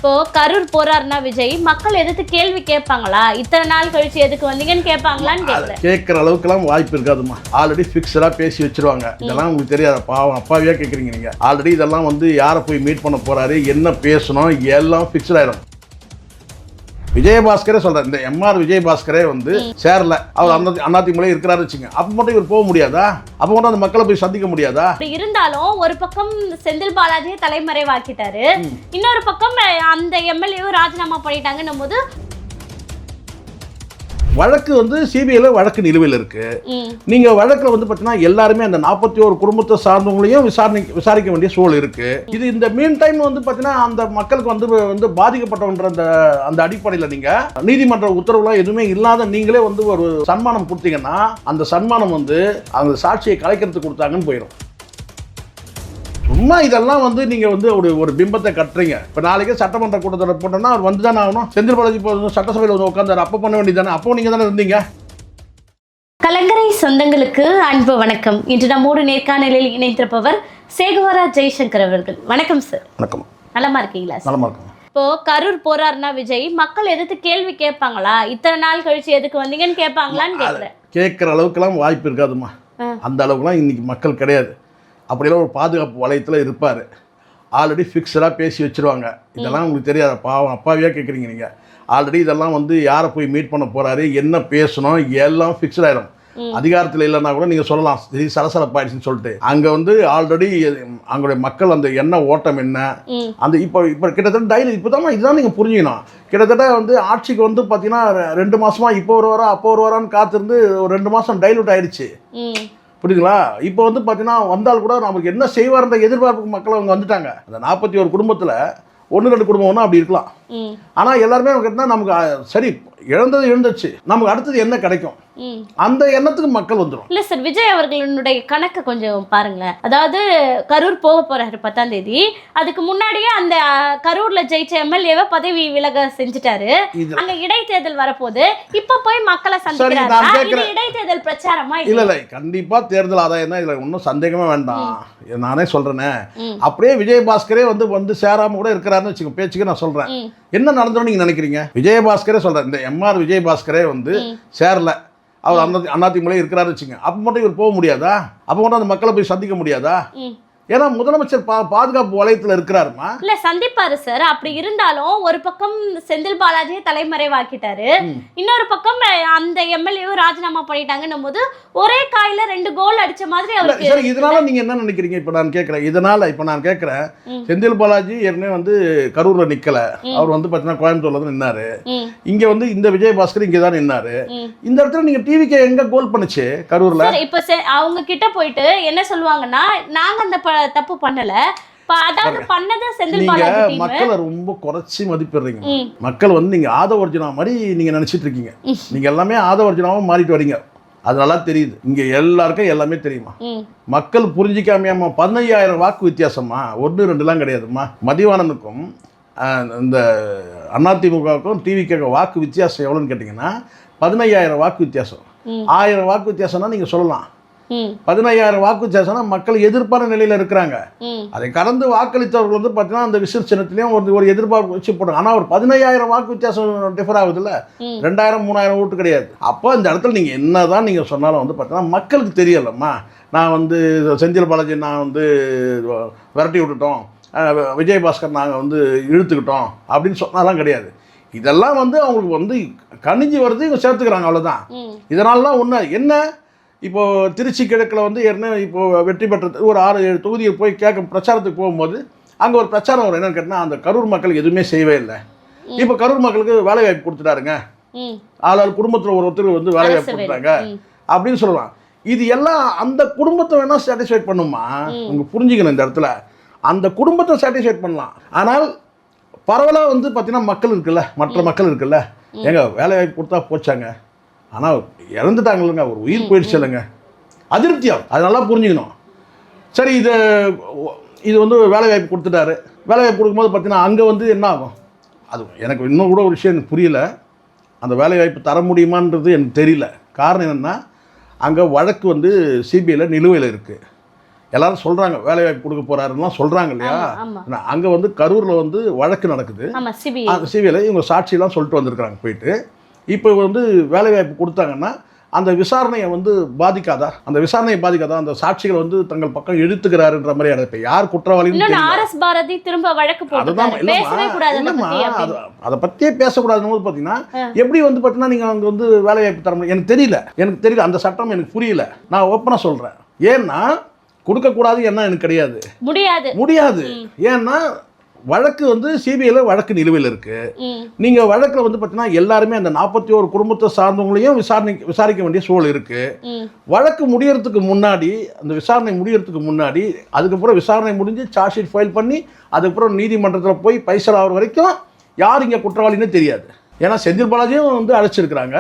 இப்போ கரூர் போறாருன்னா விஜய் மக்கள் எதிர்த்து கேள்வி கேட்பாங்களா? இத்தனை நாள் கழிச்சு எதுக்கு வந்தீங்கன்னு கேட்பாங்களான்னு கேட்கல. கேட்கற அளவுக்குலாம் வாய்ப்பு இருக்காதுமா. ஆல்ரெடி ஃபிக்ஸடா பேசி வச்சிருவாங்க. இதெல்லாம் உங்களுக்கு தெரியாத பாவம் அப்பாவியா கேட்குறீங்க நீங்க. ஆல்ரெடி இதெல்லாம் வந்து யாரை போய் மீட் பண்ண போறாரு, என்ன பேசணும், எல்லாம் ஃபிக்ஸ்ட் ஆயிடும். விஜயபாஸ்கரே சொல்றாரு, இந்த எம்ஆர் விஜயபாஸ்கரே வந்து சேரல, அவர் அதிமுக இருக்கிறாரு வச்சுங்க, அப்ப மட்டும் இவர் போக முடியாதா? அப்ப மட்டும் அந்த மக்களை போய் சந்திக்க முடியாதா? இருந்தாலும் ஒரு பக்கம் செந்தில் பாலாஜியை தலைமறைவாக்கிட்டாரு, இன்னொரு பக்கம் அந்த எம்எல்ஏவும் ராஜினாமா பண்ணிட்டாங்கன்னும் போது வழக்கு வந்து சிபிஐல வழக்கு நிலுவையில் இருக்கு. நீங்க வழக்குல வந்து பாத்தீங்கன்னா எல்லாருமே அந்த 41 குடும்பத்தை சார்ந்தவங்களையும் விசாரிக்க வேண்டிய சூழல் இருக்கு. இது இந்த மீன் டைம் வந்து பாத்தீங்கன்னா அந்த மக்களுக்கு வந்து பாதிக்கப்பட்டவன்ற அந்த அடிப்படையில் நீங்க நீதிமன்ற உத்தரவுலாம் எதுவுமே இல்லாத நீங்களே வந்து ஒரு சன்மானம் கொடுத்தீங்கன்னா அந்த சன்மானம் வந்து அந்த சாட்சியை கலைக்கிறதுக்கு கொடுத்தாங்கன்னு போயிடும். சும்மா இதெல்லாம் வந்து நீங்க வந்து ஒரு பிம்பத்தை கட்டுறீங்க. இப்ப நாளைக்கு சட்டமன்ற கூட்டத்தொடர் போட்டோம்னா அவர் வந்து தானே ஆகணும். செந்தில் பாலாஜி சட்டசபையில் வந்து உட்கார்ந்தாரு, அப்போ பண்ண வேண்டியதானே? அப்போ நீங்க தானே இருந்தீங்க. கலங்கரை சொந்தங்களுக்கு அன்பு வணக்கம். இன்று நம்மோடு நேர்காணலில் இணைந்திருப்பவர் சேகுவரா ஜெய்சங்கர் அவர்கள். வணக்கம் சார். வணக்கம். நலமா இருக்கீங்களா? நலமா இருக்கும். இப்போ கரூர் போறாருன்னா விஜய் மக்கள் எதிர்த்து கேள்வி கேட்பாங்களா? இத்தனை நாள் கழிச்சு எதுக்கு வந்தீங்கன்னு கேட்பாங்களான்னு கேட்கல. கேட்கற அளவுக்குலாம் வாய்ப்பு இருக்காதுமா. அந்த அளவுக்குலாம் இன்னைக்கு மக்கள் கிடையாது. அப்படியெல்லாம் ஒரு பாதுகாப்பு வளையத்தில் இருப்பார். ஆல்ரெடி ஃபிக்ஸடாக பேசி வச்சுருவாங்க. இதெல்லாம் உங்களுக்கு தெரியாத பாவம் அப்பாவியாக கேட்குறீங்க நீங்கள். ஆல்ரெடி இதெல்லாம் வந்து யாரை போய் மீட் பண்ண போகிறாரு, என்ன பேசணும், எல்லாம் ஃபிக்ஸ்ட் ஆகிடும். அதிகாரத்தில் இல்லைன்னா கூட நீங்கள் சொல்லலாம் சலசலப்பாயிடுச்சுன்னு சொல்லிட்டு. அங்கே வந்து ஆல்ரெடி அங்களுடைய மக்கள் அந்த என்ன ஓட்டம் என்ன அந்த இப்போ கிட்டத்தட்ட டைலி இப்போ தான் இதுதான் நீங்கள் புரிஞ்சுக்கணும். கிட்டத்தட்ட வந்து ஆட்சிக்கு வந்து பார்த்தீங்கன்னா 2 மாதமா இப்போ ஒரு வாரம் அப்போ ஒரு வாரான்னு காத்திருந்து ஒரு 2 மாதம் டைலூட் ஆயிடுச்சு. புரியுதுங்களா? இப்போ வந்து பார்த்தீங்கன்னா வந்தால் கூட நமக்கு என்ன செய்வார்ன்ற எதிர்பார்ப்பு மக்கள் அவங்க வந்துட்டாங்க. அந்த 41 குடும்பத்தில் 1-2 குடும்பம் ஒன்றும் அப்படி இருக்கலாம். ஆனால் எல்லாருமே நமக்கு சரி இழந்துச்சு, நமக்கு அடுத்தது என்ன கிடைக்கும் அந்த எண்ணத்துக்கு மக்கள் வந்துடும். இல்ல சார், விஜய் அவர்களுடைய கணக்கு கொஞ்சம் பாருங்களேன். அதாவது கரூர் போக போறாரு 10ஆம் தேதி. அதுக்கு முன்னாடியே அந்த கரூர்ல ஜெயிச்ச எம்எல்ஏவை பதவி விலக செஞ்சுட்டாரு. அங்க இடைத்தேர்தல் வரப்போது. இப்ப போய் மக்களை சந்திக்கிறாரு. இடைத்தேர்தல் பிரச்சாரமா? இல்ல கண்டிப்பா தேர்தல் ஆதாயம் தான். இதுல ஒன்றும் சந்தேகமே வேண்டாம். நானே சொல்றேனே, அப்படியே விஜயபாஸ்கரே வந்து சேராம கூட இருக்கிறாருன்னு வச்சுக்கோங்க, பேச்சுக்கு நான் சொல்றேன். என்ன நடந்தோன்னு நீங்க நினைக்கிறீங்க? விஜயபாஸ்கரே சொல்றேன், இந்த எம்ஆர் விஜயபாஸ்கரே வந்து சேரல, அவர் அதிமுக இருக்கிறாரு வச்சுங்க, அப்போ மட்டும் இவர் போக முடியாதா? அப்போ மட்டும் அந்த மக்களை போய் சந்திக்க முடியாதா? ஏன்னா முதலமைச்சர் பாதுகாப்பு வலயத்தில் இருக்கிறாருமா. இல்ல சந்திப்பாரு சார். அப்படி இருந்தாலும் ஒரு பக்கம் செந்தில் பாலாஜியை தலைமறைவாக்கிட்டாரு, இன்னொரு பக்கம் அந்த எம்எல்ஏவும் ராஜினாமா பண்ணிட்டாங்கன்னும் போது ஒரே காயில 2 கோல் அடிச்ச மாதிரி அவருக்கு. சரி, இதனால நீங்க என்ன நினைக்கிறீங்க? இப்ப நான் கேட்கிறேன், செந்தில் பாலாஜி ஏற்கனவே வந்து கரூர்ல நிக்கல, அவர் வந்து பாத்தீங்கன்னா கோயம்புத்தூர்ல தான் நின்னாரு. இங்க வந்து இந்த விஜயபாஸ்கர் இங்க தான் நின்னாரு. இந்த இடத்துல நீங்க டிவிக்கு எங்க கோல் பண்ணுச்சு கரூர்ல? இப்ப அவங்க கிட்ட போயிட்டு என்ன சொல்லுவாங்கன்னா, நாங்க அந்த தப்பு பண்ணல, அதாவது பண்ணது செந்தில் பாலாஜி டீம். மக்களை ரொம்ப குறைச்சி மதிப்பிடுறீங்க. மக்கள் வந்து நீங்க ஆதவர்ஜுனா மாதிரி நீங்க நினைச்சிட்டு இருக்கீங்க. நீங்க எல்லாமே ஆதவர்ஜுனாவும் மாறிட்டு வரீங்க. அது நல்லா தெரியுது. இங்க எல்லாருக்கும் எல்லாமே தெரியுமா? மக்கள் புரிஞ்சிக்காமையாமா 15,000 வாக்கு வித்தியாசமா, 1-2 கிடையாதுமா. மதிவாணனுக்கும் இந்த அதிமுகவுக்கும் டிவிக்கு வாக்கு வித்தியாசம் எவ்வளோன்னு கேட்டிங்கன்னா 15,000 வாக்கு வித்தியாசம். 1000 வாக்கு வித்தியாசம்னா நீங்கள் சொல்லலாம். 15,000 வாக்கு வித்தியாசம்னா மக்கள் எதிர்ப்பான நிலையில் இருக்கிறாங்க. அதை கடந்து வாக்களித்தவர்கள் வந்து பார்த்தீங்கன்னா அந்த விசில் சின்னத்திலையும் ஒரு எதிர்பார்ப்பு வச்சு போடுறாங்க. ஆனால் ஒரு 15,000 வாக்கு வித்தியாசம் டிஃபர் ஆகுது இல்லை, 2,000-3,000 ஓட்டு கிடையாது. அப்போ இந்த இடத்துல நீங்கள் என்ன தான் நீங்கள் சொன்னாலும் வந்து பார்த்தீங்கன்னா மக்களுக்கு தெரியலம்மா. நான் வந்து செந்தில் பாலாஜி நான் வந்து விரட்டி விட்டுட்டோம், விஜயபாஸ்கர் நாங்கள் வந்து இழுத்துக்கிட்டோம் அப்படின்னு சொன்னாலாம் கிடையாது. இதெல்லாம் வந்து அவங்களுக்கு வந்து கணிஞ்சு வருது, இவங்க சேர்த்துக்கிறாங்க, அவ்வளோதான். இதனாலலாம் ஒன்று என்ன, இப்போது திருச்சி கிழக்கில் வந்து ஏற்கனவே இப்போது வெற்றி பெற்றது ஒரு 6-7 தொகுதியை போய் பிரச்சாரத்துக்கு போகும்போது அங்கே ஒரு பிரச்சாரம் வரும். என்னன்னு கேட்டால் அந்த கரூர் மக்களுக்கு எதுவுமே செய்யவே இல்லை. இப்போ கரூர் மக்களுக்கு வேலை வாய்ப்பு கொடுத்துட்டாருங்க, ஆளால் குடும்பத்தில் ஒருத்தர் வந்து வேலை வாய்ப்பு கொடுத்தாங்க அப்படின்னு சொல்லலாம். இது எல்லாம் அந்த குடும்பத்தை வேணால் சாட்டிஸ்ஃபைட் பண்ணுமா? உங்க புரிஞ்சுக்கணும், இந்த இடத்துல அந்த குடும்பத்தை சாட்டிஸ்ஃபைட் பண்ணலாம். ஆனால் பரவலாக வந்து பார்த்தீங்கன்னா மக்கள் இருக்குல்ல, மற்ற மக்கள் இருக்குல்ல, ஏங்க வேலை வாய்ப்பு கொடுத்தா போச்சாங்க, ஆனால் இறந்துட்டாங்க இல்லைங்க, ஒரு உயிர் போயிடுச்சு இல்லைங்க, அதிருப்தியாகும். அது நல்லா புரிஞ்சுக்கணும். சரி, இது வந்து வேலை வாய்ப்பு கொடுத்துட்டாரு. வேலை வாய்ப்பு கொடுக்கும்போது பார்த்தீங்கன்னா அங்கே வந்து என்ன ஆகும்? அது எனக்கு இன்னும் கூட ஒரு விஷயம் எனக்கு புரியல. அந்த வேலை வாய்ப்பு தர முடியுமான்றது எனக்கு தெரியல. காரணம் என்னென்னா அங்கே வழக்கு வந்து சிபிஐயில் நிலுவையில் இருக்குது. எல்லாரும் சொல்றாங்க வேலை வாய்ப்பு கொடுக்க போறாருலாம் சொல்றாங்க இல்லையா. ஆமா அங்க வந்து கரூர்ல வந்து வழக்கு நடக்குது. ஆமா சிபிஐ சிபிஐல இவங்க சாட்சியெல்லாம் சொல்லிட்டு வந்திருக்காங்க போயிட்டு. இப்போ வந்து வேலை வாய்ப்பு கொடுத்தாங்கன்னா அந்த விசாரணையை வந்து பாதிக்காதா, அந்த விசாரணையை பாதிக்காதா, அந்த சாட்சிகள் வந்து தங்கள் பக்கம் இழுத்துக்கிறாருன்ற மாதிரி இப்போ யார் குற்றவாளின்னு ஆர்எஸ் பாரதி திரும்ப வழக்கு போட்டாரு. பேசவே கூடாது அதை பத்தியே பேசக்கூடாதுன்னு போது பார்த்தீங்கன்னா எப்படி வந்து பார்த்தீங்கன்னா நீங்கள் அங்கே வந்து வேலை வாய்ப்பு தர முடியும் எனக்கு தெரியல அந்த சட்டம் எனக்கு புரியல. நான் ஓப்பனாக சொல்கிறேன். ஏன்னா கொடுக்கக்கூடாது என்ன எனக்கு கிடையாது, முடியாது. ஏன்னா வழக்கு வந்து சிபிஐல வழக்கு நிலுவையில் இருக்கு. நீங்க வழக்குல வந்து பார்த்தீங்கன்னா எல்லாருமே அந்த 41 குடும்பத்தை சார்ந்தவங்களையும் விசாரிக்க வேண்டிய சூழல் இருக்கு. வழக்கு முடியறதுக்கு முன்னாடி, அந்த விசாரணை முடியறதுக்கு முன்னாடி, அதுக்கப்புறம் விசாரணை முடிஞ்சு சார்ஜ் ஷீட் ஃபைல் பண்ணி அதுக்கப்புறம் நீதிமன்றத்தில் போய் பைசல் ஆகிற வரைக்கும் யார் இங்கே குற்றவாளின்னு தெரியாது. ஏன்னா செந்தில் பாலாஜியும் வந்து அழைச்சிருக்கிறாங்க,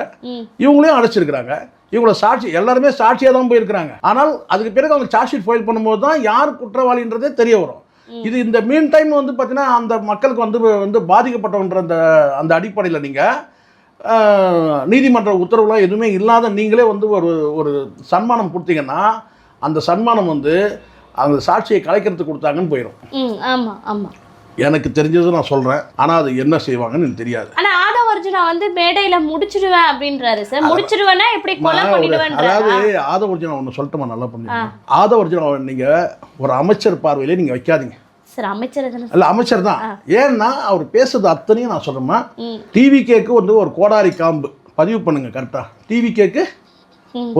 இவங்களையும் அழைச்சிருக்கிறாங்க. இவங்களோட சாட்சி எல்லாருமே சாட்சியாக தான் போயிருக்கிறாங்க. ஆனால் அதுக்கு பிறகு அவங்க சார்ஜ் ஷீட் ஃபைல் பண்ணும்போது தான் யார் குற்றவாளின்றதே தெரிய வரும். இது இந்த மீன் டைம் வந்து பார்த்தீங்கன்னா அந்த மக்களுக்கு வந்து பாதிக்கப்பட்டவன்ற அந்த அடிப்படையில் நீங்கள் நீதிமன்ற உத்தரவுலாம் எதுவுமே இல்லாத நீங்களே வந்து ஒரு சன்மானம் கொடுத்தீங்கன்னா அந்த சன்மானம் வந்து அந்த சாட்சியை கலைக்கிறதுக்கு கொடுத்தாங்கன்னு போயிடும். ஆமாம் ஆமாம், எனக்கு தெரிஞ்சது நான் சொல்கிறேன். ஆனால் அது என்ன செய்வாங்கன்னு எனக்கு தெரியாது. ஆனால் ஆதவ அர்ஜுனா வந்து மேடையில் முடிச்சிடுவேன் அப்படின்றாரு சார். முடிச்சிடுவேன்னா எப்படி கொலை பண்ணிடுவேன்? அதாவது ஆதவ அர்ஜுனா ஒன்று சொல்லிட்டுமா, நல்லா பண்ணுங்க. ஆதவ அர்ஜுனா நீங்கள் ஒரு அமைச்சர் பார்வையிலே நீங்கள் வைக்காதீங்க சார். அமைச்சர் இல்லை, அமைச்சர் தான். ஏன்னா அவர் பேசுறது அத்தனையும் நான் சொல்கிறேன்னா டிவிகேக்கு வந்து ஒரு கோடாரி காம்பு பதிவு பண்ணுங்க கரெக்டாக. டிவிகேக்கு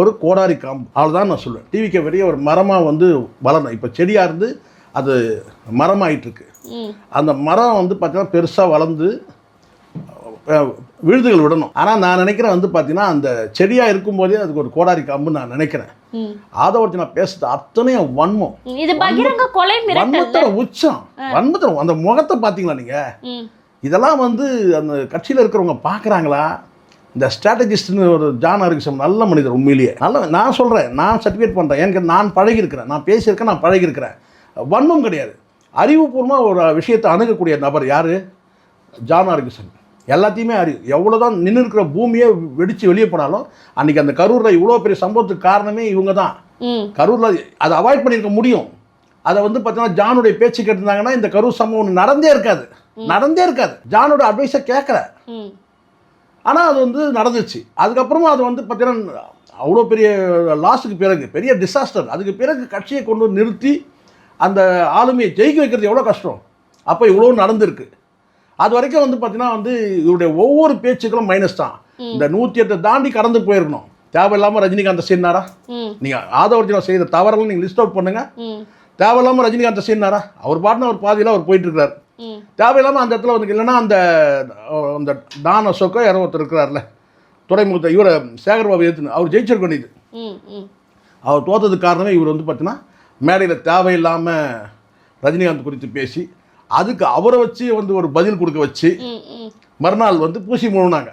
ஒரு கோடாரி காம்பு, அவ்வளோதான் நான் சொல்லுவேன். டிவிகே பெரிய ஒரு மரமாக வந்து வளரணும். இப்போ செடியாக இருந்து அது மரமாயிட்டு இருக்கு. அந்த மரம் வந்து பார்த்தீங்கன்னா பெருசாக வளர்ந்து விழுதுகள் விடணும். ஆனால் நான் நினைக்கிறேன் வந்து பார்த்தீங்கன்னா அந்த செடியாக இருக்கும்போதே அதுக்கு ஒரு கோடாரி காம்பு நான் நினைக்கிறேன். ஆதவர்த்தி நான் பேசுறது அத்தனையும் வன்மம், வன்மத்தோட உச்சம், வன்மத்தோட அந்த முகத்தை பார்த்தீங்களா நீங்கள்? இதெல்லாம் வந்து அந்த கட்சியில் இருக்கிறவங்க பார்க்குறாங்களா? இந்த ஸ்ட்ராட்டஜிஸ்ட்னு ஒரு ஜான் ஆரோக்கியம் நல்ல மனிதர், உண்மையிலேயே நல்ல. நான் சொல்கிறேன், நான் சர்டிஃபிகேட் பண்ணுறேன். எனக்கு நான் பழகியிருக்கிறேன், நான் பேசியிருக்கேன், நான் பழகியிருக்கிறேன். வன்மம் கிடையாது. அறிவுபூர்வமாக ஒரு விஷயத்தை அணுகக்கூடிய நபர் யார்? ஜான் ஆரோக்கியம். எல்லாத்தையுமே அறிவு. எவ்வளோதான் நின்று இருக்கிற பூமியே வெடித்து வெளியே போனாலும் அன்றைக்கி அந்த கரூரில் இவ்வளோ பெரிய சம்பவத்துக்கு காரணமே இவங்க தான். கரூரில் அதை அவாய்ட் பண்ணியிருக்க முடியும். அதை வந்து பார்த்தீங்கன்னா ஜானுடைய பேச்சு கேட்டிருந்தாங்கன்னா இந்த கரூர் சம்பவம் நடந்தே இருக்காது. ஜானோட அட்வைஸை கேட்கல, ஆனால் அது வந்து நடந்துச்சு. அதுக்கப்புறமா அது வந்து பார்த்தீங்கன்னா அவ்வளோ பெரிய லாஸுக்கு பிறகு, பெரிய டிசாஸ்டர், அதுக்கு பிறகு கட்சியை கொண்டு நிறுத்தி அந்த ஆளுமையை ஜெயிக்க வைக்கிறது எவ்வளோ கஷ்டம். அப்போ இவ்வளோ நடந்திருக்கு. அது வரைக்கும் வந்து பார்த்தீங்கன்னா வந்து இவருடைய ஒவ்வொரு பேச்சுக்களும் மைனஸ் தான். இந்த 108 தாண்டி கடந்து போயிருக்கணும். தேவையில்லாமல் ரஜினிகாந்த் சீனாரா? நீங்கள் ஆதவர்ஜினா செய்த தவறெல்லாம் நீங்கள் லிஸ்ட் அவுட் பண்ணுங்க. தேவையில்லாமல் ரஜினிகாந்த் சீனாரா? அவர் பாட்டுன்னு அவர் பாதியில் அவர் போயிட்டு இருக்கிறார். தேவையில்லாமல் அந்த இடத்துல வந்து இல்லைன்னா அந்த டான் அசோக்கோ யாரோ ஒருத்தர் இருக்கிறார்ல துறைமுகத்தை, இவரை சேகர்பாபு ஏற்றுன்னு அவர் ஜெயிச்சிருக்க வேண்டியது. அவர் தோற்றதுக்கு காரணமே இவர் வந்து பார்த்தீங்கன்னா மேடையில் தேவையில்லாமல் ரஜினிகாந்த் குறித்து பேசி அதுக்கு அவரை வச்சு வந்து ஒரு பதில் கொடுக்க வச்சு மறுநாள் வந்து பூசி மூணுனாங்க.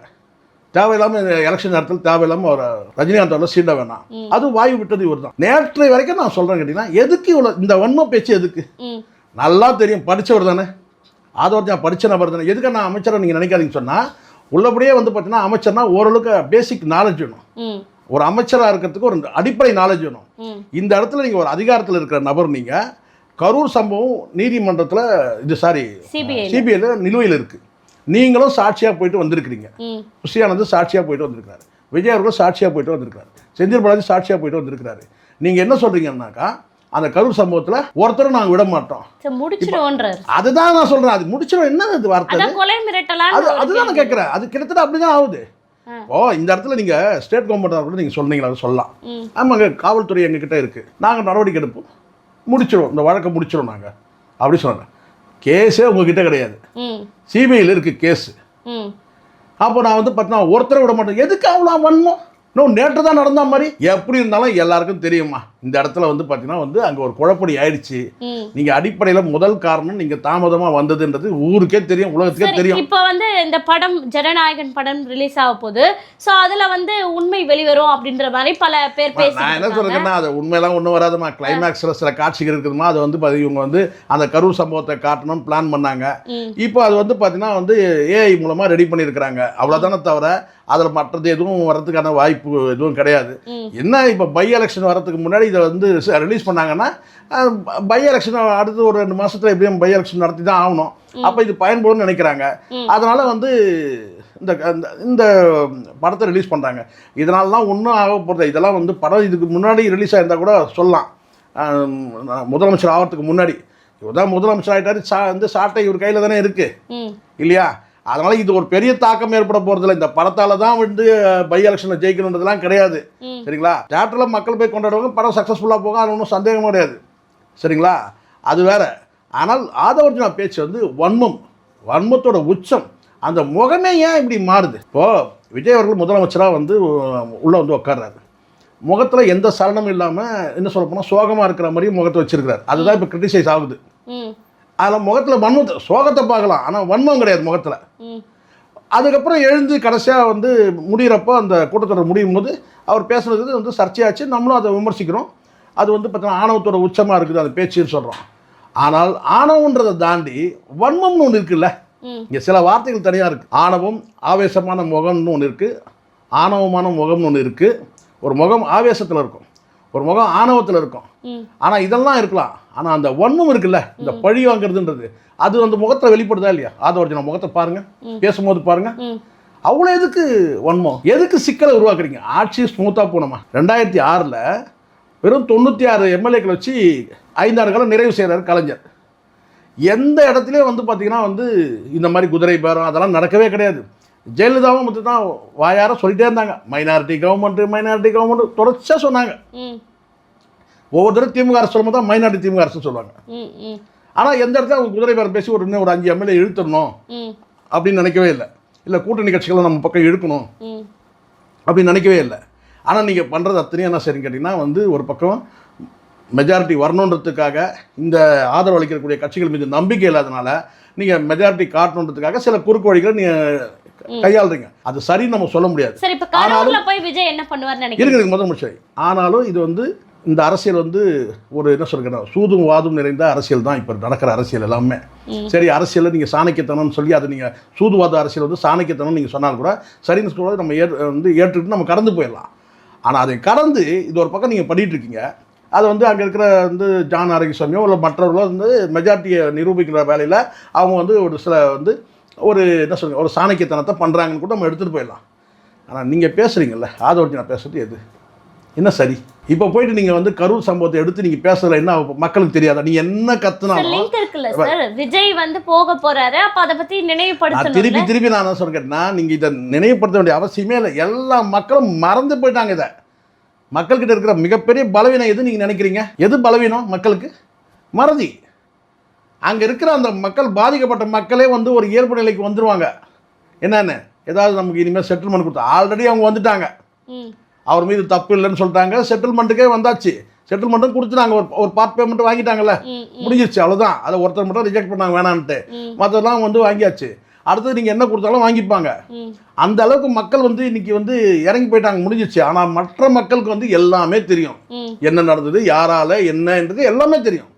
தேவையில்லாமல் எலெக்ஷன் நேரத்தில் தேவையில்லாமல் அவரை ரஜினிகாந்த் அவரை சீண்ட வேணாம். அது வாயு விட்டது இவர் தான். நேற்றை வரைக்கும் நான் சொல்கிறேன் கேட்டிங்கன்னா எதுக்கு இவ்வளோ இந்த வன்ம பேச்சு எதுக்கு? நல்லா தெரியும், படித்தவர் தானே ஆதவர்ஜினா, படித்த நபர் தானே. எதுக்கு நான் அமைச்சரை நீங்கள் நினைக்காதீங்கன்னு சொன்னால் உள்ளபடியே வந்து பார்த்தீங்கன்னா அமைச்சர்னா ஓரளவுக்கு பேசிக் நாலேஜ் வேணும். ஒரு அமைச்சராக இருக்கிறதுக்கு ஒரு அடிப்படை நாலேஜ் வேணும். இந்த இடத்துல நீங்கள் ஒரு அதிகாரத்தில் இருக்கிற நபர், நீங்கள் கரூர் சம்பவம் நீதிமன்றத்தில் சிபிஐல நிலுவையில் இருக்குது. நீங்களும் சாட்சியாக போயிட்டு வந்திருக்கிறீங்க. புஷியானந்து சாட்சியாக போயிட்டு வந்திருக்கிறாரு. விஜய் அவர்களும் சாட்சியாக போயிட்டு வந்திருக்கிறாரு. செந்தில் பாலாஜி சாட்சியாக போயிட்டு வந்திருக்கிறாரு. நீங்கள் என்ன சொல்கிறீங்கன்னாக்கா அந்த கரூர் சம்பவத்தில் ஒருத்தரும் நாங்கள் விட மாட்டோம், அதுதான் நான் சொல்கிறேன். அது முடிச்சிடும் என்ன அது வார்த்தை? அதுதான் நான் கேட்குறேன். அது கிட்டத்தட்ட அப்படி தான் ஆகுது. இந்த இடத்துல நீங்கள் ஸ்டேட் கவர்மெண்ட்டாக கூட நீங்கள் சொன்னீங்களா சொல்லலாம். ஆமாங்க, காவல்துறை எங்ககிட்ட இருக்குது, நாங்கள் நடவடிக்கை எடுப்போம், முடிச்சிடும், இந்த வழக்கை முடிச்சிடும் நாங்கள் அப்படி சொன்னாங்க. கேஸே உங்ககிட்ட கிடையாது, சிபிஐயில் இருக்குது கேஸு. அப்போ நான் வந்து பார்த்தீங்கன்னா ஒருத்தரை விட மாட்டேன். எதுக்கு அவ்வளோ வரணும்? இன்னும் நேற்று தான் நடந்த மாதிரி. எப்படி இருந்தாலும் எல்லாருக்கும் தெரியுமா இந்த இடத்துல வந்து பார்த்தீங்கன்னா வந்து அங்கே ஒரு குழப்படி ஆயிடுச்சு. நீங்கள் அடிப்படையில் முதல் காரணம் நீங்கள் தாமதமாக வந்ததுன்றது ஊருக்கே தெரியும், உலகத்துக்கே தெரியும். இப்போ வந்து இந்த படம் ஜனநாயகன் படம் ரிலீஸ் ஆக போகுது. ஸோ அதில் வந்து உண்மை வெளிவரும் அப்படின்ற மாதிரி பல பேர் பேசி, நான் என்ன சொல்கிறேன்னா அது உண்மையெல்லாம் ஒன்றும் வராதுமா. கிளைமேக்ஸில் சில காட்சிகள் இருக்குதுமா, அது வந்து இவங்க வந்து அந்த கரூர் சம்பவத்தை காட்டணும்னு பிளான் பண்ணாங்க. இப்போ அது வந்து பார்த்தீங்கன்னா வந்து ஏஐ மூலமாக ரெடி பண்ணியிருக்கிறாங்க, அவ்வளோதானே தவிர அதில் மற்றது எதுவும் வர்றதுக்கான வாய்ப்பு எதுவும் கிடையாது. என்ன இப்போ பை எலெக்ஷன் வர்றதுக்கு முன்னாடி இதை வந்து ரிலீஸ் பண்ணாங்கன்னா பை எலெக்ஷன் அடுத்து ஒரு 2 மாதத்தில் எப்படியும் பை எலெக்ஷன் நடத்தி தான் ஆகணும். அப்போ இது பயன்படும்னு நினைக்கிறாங்க. அதனால் வந்து இந்த இந்த படத்தை ரிலீஸ் பண்ணுறாங்க. இதனாலலாம் ஒன்றும் ஆக போகிறது. இதெல்லாம் வந்து படம் இதுக்கு முன்னாடி ரிலீஸ் ஆகிருந்தால் கூட சொல்லலாம். முதலமைச்சர் ஆகிறதுக்கு முன்னாடி இவர் தான் முதலமைச்சர் ஆகிட்டாரு. வந்து சாட்டை இவர் கையில் தானே இருக்குது இல்லையா? அதனால் இது ஒரு பெரிய தாக்கம் ஏற்பட போகிறதில்ல. இந்த படத்தால் தான் வந்து பை எலெக்ஷனில் ஜெயிக்கணுன்றதுலாம் கிடையாது. சரிங்களா? தியேட்டரில் மக்கள் போய் கொண்டாடுவாங்க, படம் சக்ஸஸ்ஃபுல்லாக போக அது ஒன்றும் சந்தேகம் கிடையாது. சரிங்களா? அது வேற. ஆனால் ஆதவர்ஜுனா பேச்சு வந்து வன்மத்தோட உச்சம். அந்த முகமே ஏன் இப்படி மாறுது? இப்போது விஜய் அவர்கள் முதலமைச்சராக வந்து உள்ளே வந்து உட்கார்றாரு. முகத்தில் எந்த சலனமும் இல்லாமல் என்ன சொல்ல போனால் சோகமாக இருக்கிற மாதிரியும் முகத்தை வச்சிருக்கிறார். அதுதான் இப்போ கிரிட்டிசைஸ் ஆகுது. அதில் முகத்தில் வன்மத்தை சோகத்தை பார்க்கலாம், ஆனால் வன்மம் கிடையாது முகத்தில். அதுக்கப்புறம் எழுந்து கடைசியாக வந்து முடிகிறப்போ அந்த கூட்டத்தொடர் முடியும் போது அவர் பேசுனது வந்து சர்ச்சையாச்சு. நம்மளும் அதை விமர்சிக்கிறோம். அது வந்து பார்த்தீங்கன்னா ஆணவத்தோட உச்சமாக இருக்குது அந்த பேச்சுன்னு சொல்கிறோம். ஆனால் ஆணவன்றதை தாண்டி வன்மம்னு ஒன்று இருக்குல்ல. இங்கே சில வார்த்தைகள் தனியாக இருக்குது. ஆணவம், ஆவேசமான முகம்னு ஒன்று இருக்குது, ஆணவமான முகம்னு ஒன்று இருக்குது. ஒரு முகம் ஆவேசத்தில் இருக்கும், ஒரு முகம் ஆணவத்தில் இருக்கும். ஆனால் இதெல்லாம் இருக்கலாம். ஆனால் அந்த வன்மம் இருக்குல்ல, இந்த பழி வாங்குறதுன்றது, அது அந்த முகத்தில் வெளிப்படுதா இல்லையா? ஆதவர்ஜுனா முகத்தை பாருங்கள், பேசும்போது பாருங்கள். அவ்வளோ எதுக்கு வன்மம்? எதுக்கு சிக்கலை உருவாக்குறீங்க? ஆட்சி ஸ்மூத்தாக போனோமா? 2006 வெறும் 96 எம்எல்ஏக்களை வச்சு 5 ஆண்டுகளும் நிறைவு செய்கிறார் கலைஞர். எந்த இடத்துலையும் வந்து பார்த்திங்கன்னா வந்து இந்த மாதிரி குதிரை பேரம் அதெல்லாம் நடக்கவே கிடையாது. ஜெயலலிதாவும் மட்டும் தான் வாயார சொல்லிட்டே இருந்தாங்க, மைனாரிட்டி கவர்மெண்ட் தொடர்ச்சியாக சொன்னாங்க. ஒவ்வொரு தடவை திமுக அரசு சொல்லும்போது தான் மைனாரிட்டி திமுக அரசு சொல்லுவாங்க. ஆனால் எந்த இடத்துல அவங்க குதிரை பேரம் பேசி ஒரு 5 எம்எல்ஏ இழுத்துடணும் அப்படின்னு நினைக்கவே இல்லை. இல்லை கூட்டணி கட்சிகளை நம்ம பக்கம் இழுக்கணும் அப்படின்னு நினைக்கவே இல்லை. ஆனால் நீங்கள் பண்ணுறது அத்தனையும் என்ன சரின்னு கேட்டிங்கன்னா வந்து ஒரு பக்கம் மெஜாரிட்டி வரணுன்றதுக்காக இந்த ஆதரவு அளிக்கக்கூடிய கட்சிகள் மீது நம்பிக்கை இல்லாதனால நீங்கள் மெஜாரிட்டி காட்டணுன்றதுக்காக சில குறுக்கு வழிகளை நீங்கள் கையாளுறீங்க. அது சரின்னு நம்ம சொல்ல முடியாது. இருக்கு முதல் முடிச்சு. ஆனாலும் இது வந்து இந்த அரசியல் வந்து ஒரு என்ன சொல்கிறேன், சூதும் வாதும் நிறைந்த அரசியல் தான் இப்போ நடக்கிற அரசியல் எல்லாமே. சரி, அரசியலில் நீங்கள் சாணக்கியத்தனம்னு சொல்லி அதை நீங்கள் சூதுவாத அரசியல் வந்து சாணக்கியத்தனம் நீங்கள் சொன்னால் கூட சரின்னு சொல்ல நம்ம ஏற்றுக்கிட்டு நம்ம கடந்து போயிடலாம். ஆனால் அதை கடந்து இது ஒரு பக்கம் நீங்கள் பண்ணிகிட்டு இருக்கீங்க. அதை வந்து அங்கே இருக்கிற வந்து ஜான் ஆரோக்கியசாமியோ இல்லை மற்றவர்களோ வந்து மெஜாரிட்டியை நிரூபிக்கிற வேலையில் அவங்க வந்து ஒரு சில வந்து ஒரு என்ன சொல்லுங்கள் ஒரு சாணக்கியத்தனத்தை பண்ணுறாங்கன்னு கூட நம்ம எடுத்துகிட்டு போயிடலாம். ஆனால் நீங்கள் பேசுகிறீங்கல்ல, ஆதவர்ஜுனா பேசுகிறது எது என்ன சரி? இப்போ போயிட்டு நீங்கள் வந்து கரூர் சம்பவத்தை எடுத்து நீங்கள் பேசுறதுல என்ன மக்களுக்கு தெரியாதா? நீ என்ன கத்துனாலும் விஜய் வந்து போக போறாரு, அப்போ அதை பற்றி நினைவுபடுத்தணும். திருப்பி நான் என்ன சொல்கிறேன்னா, நீங்கள் இதை நினைவுபடுத்த வேண்டிய அவசியமே இல்லை. எல்லா மக்களும் மறந்து போயிட்டாங்க. இதை மக்கள்கிட்ட இருக்கிற மிகப்பெரிய பலவீனம் எது நீங்கள் நினைக்கிறீங்க? எது பலவீனம் மக்களுக்கு? மறதி. அங்கே இருக்கிற அந்த மக்கள், பாதிக்கப்பட்ட மக்களே வந்து ஒரு இயல்பு நிலைக்கு வந்துடுவாங்க. என்னென்ன ஏதாவது நமக்கு இனிமேல் செட்டில்மெண்ட் கொடுத்தா ஆல்ரெடி அவங்க வந்துட்டாங்க. அவர் மீது தப்பு இல்லைன்னு சொல்லிட்டாங்க, செட்டில்மெண்ட்டுக்கே வந்தாச்சு. செட்டில்மெண்ட்டும் கொடுத்துட்டாங்க, ஒரு பார்ட் பேமெண்ட் வாங்கிட்டாங்கல்ல, முடிஞ்சிருச்சு, அவ்வளோதான். அதை ஒருத்தர் மட்டும் ரிஜெக்ட் பண்ணாங்க வேணான்ட்டு, மற்றதெல்லாம் வந்து வாங்கியாச்சு. அடுத்தது நீங்கள் என்ன கொடுத்தாலும் வாங்கிப்பாங்க. அந்த அளவுக்கு மக்கள் வந்து இன்னைக்கு வந்து இறங்கி போயிட்டாங்க, முடிஞ்சிச்சு. ஆனால் மற்ற மக்களுக்கு வந்து எல்லாமே தெரியும், என்ன நடந்தது, யாரால என்னன்றது எல்லாமே தெரியும்.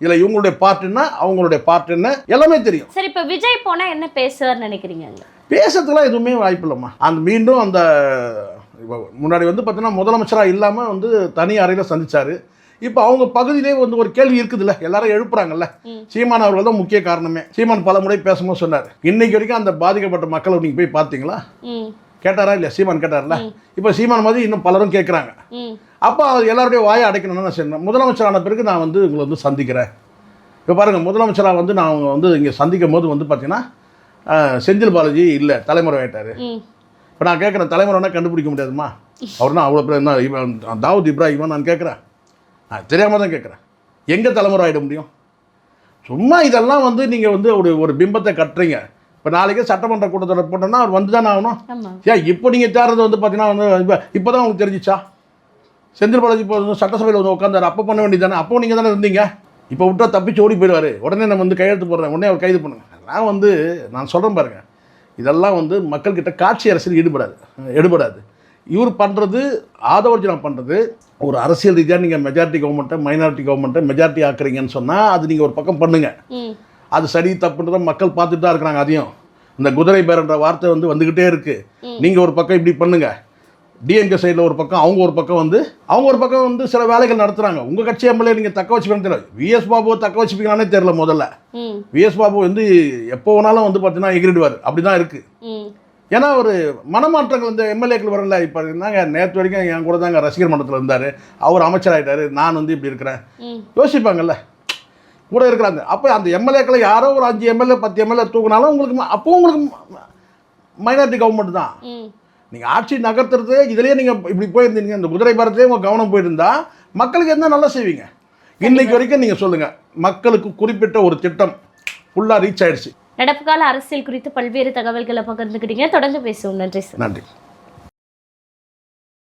இதில் இவங்களுடைய பார்ட் என்ன, அவங்களுடைய பார்ட் என்ன, எல்லாமே தெரியும். சரி, இப்போ விஜய் போனால் என்ன பேசுவார்னு நினைக்கிறீங்க? பேசுறதுலாம் எதுவுமே வாய்ப்பு இல்லைம்மா. அந்த மீண்டும் அந்த முன்னாடி வந்து பார்த்தீங்கன்னா முதலமைச்சராக இல்லாமல் வந்து தனி அறையில் சந்திச்சாரு. இப்போ அவங்க பகுதியிலே வந்து ஒரு கேள்வி இருக்குதுல்ல, எல்லாரும் எழுப்புறாங்கல்ல. சீமான் அவர்கள் தான் முக்கிய காரணமே. சீமான் பல முறை பேசும்போது சொன்னார், இன்னைக்கு வரைக்கும் அந்த பாதிக்கப்பட்ட மக்களை நீங்கள் போய் பார்த்தீங்களா, கேட்டாரா இல்லையா? சீமான் கேட்டார்ல. இப்போ சீமான் மாதிரி இன்னும் பலரும் கேட்குறாங்க. அப்போ எல்லாருடைய வாயை அடைக்கணும்னு நான் சொன்னேன். முதலமைச்சரான பிறகு நான் வந்து உங்களை வந்து சந்திக்கிறேன். இப்போ பாருங்கள், முதலமைச்சராக வந்து நான் வந்து இங்கே சந்திக்கும் போது வந்து பார்த்தீங்கன்னா செந்தில் பாலாஜி இல்லை, தலைமுறை ஆகிட்டார். இப்போ நான் கேட்குறேன், தலைமுறைனா கண்டுபிடிக்க முடியாதுமா? அவர்னா அவ்வளோ பேர் என்ன தாவூத் இப்ராஹிமா நான் கேட்குறேன்? நான் தெரியாமல் தான் கேட்குறேன். எங்கே தலைமுறை ஆகிட முடியும்? சும்மா இதெல்லாம் வந்து நீங்கள் வந்து ஒரு பிம்பத்தை கட்டுறீங்க. இப்போ நாளைக்கே சட்டமன்ற கூட்டத்தொடர் போட்டோன்னா அவர் வந்து தானே ஆகணும். ஏன் இப்போ நீங்கள் தேடுறது வந்து பார்த்தீங்கன்னா வந்து இப்போ தான் உங்களுக்கு தெரிஞ்சிச்சா? செந்தில் பாலாஜி இப்போ வந்து சட்டசபையில் வந்து உட்காந்தாரு, அப்போ பண்ண வேண்டியது தானே? அப்போ நீங்கள் தானே இருந்தீங்க. இப்போ விட்டா தப்பிச்சு ஓடி போயிடுவார், உடனே நம்ம வந்து கையெழுத்து போடுறேன், உடனே அவர் கைது பண்ணுங்க. நான் வந்து நான் சொல்கிறேன் பாருங்கள், இதெல்லாம் வந்து மக்கள்கிட்ட காட்சி அரசியல் எடுபடாது. இவர் பண்ணுறது, ஆதவர்ஜுனா பண்ணுறது ஒரு அரசியல் ரீதியாக நீங்கள் மெஜாரிட்டி கவர்மெண்ட்டை மைனாரிட்டி கவர்மெண்ட்டை மெஜாரிட்டி ஆக்குறீங்கன்னு சொன்னால் அது நீங்கள் ஒரு பக்கம் பண்ணுங்கள். அது சரி தப்புன்றதை மக்கள் பார்த்துட்டு தான் இருக்கிறாங்க. அதையும் இந்த குதிரை பேரன்ற வார்த்தை வந்து வந்துக்கிட்டே இருக்குது. நீங்கள் ஒரு பக்கம் இப்படி பண்ணுங்கள். டிஎம்கே சைடில் ஒரு பக்கம் அவங்க ஒரு பக்கம் வந்து சில வேலைகள் நடத்துகிறாங்க. உங்கள் கட்சி எம்எல்ஏ நீங்கள் தக்க வச்சுக்கணும்னு தெரியல. விஎஸ் பாபுவை தக்க வச்சுப்பீங்களானே தெரியல. முதல்ல விஎஸ் பாபு வந்து எப்போ வேணாலும் வந்து பார்த்தீங்கன்னா எகிரிடுவார். அப்படி தான் இருக்குது. ஏன்னா ஒரு மனமாற்றங்கள் இந்த எம்எல்ஏக்கள் வரல. இப்போ இருந்தாங்க நேற்று வரைக்கும் என் கூட தாங்க ரசிகர் மன்றத்தில் இருந்தார். அவர் அமைச்சராகிட்டார், நான் வந்து இப்படி இருக்கிறேன். யோசிப்பாங்கல்ல கூட இருக்கிறாங்க. அப்போ அந்த எம்எல்ஏக்களை யாரோ ஒரு 5 எம்எல்ஏ 10 எம்எல்ஏ தூக்குனாலும் உங்களுக்கு அப்போ உங்களுக்கு மைனாரிட்டி கவர்மெண்ட் தான். நீங்கள் ஆட்சி நகர்த்துறது இதுலேயே நீங்கள் இப்படி போயிருந்தீங்க, இந்த குதிரை பாரத்திலே உங்கள் கவனம் போயிருந்தா மக்களுக்கு என்ன நல்லா செய்வீங்க? இன்னைக்கு வரைக்கும் நீங்கள் சொல்லுங்கள், மக்களுக்கு குறிப்பிட்ட ஒரு திட்டம் ஃபுல்லாக ரீச் ஆயிடுச்சு. நடப்பு கால அரசியல் குறித்து பல்வேறு தகவல்களை பகிர்ந்துக்கிட்டீங்க. தொடர்ந்து பேசுவோம். நன்றி சார். நன்றி.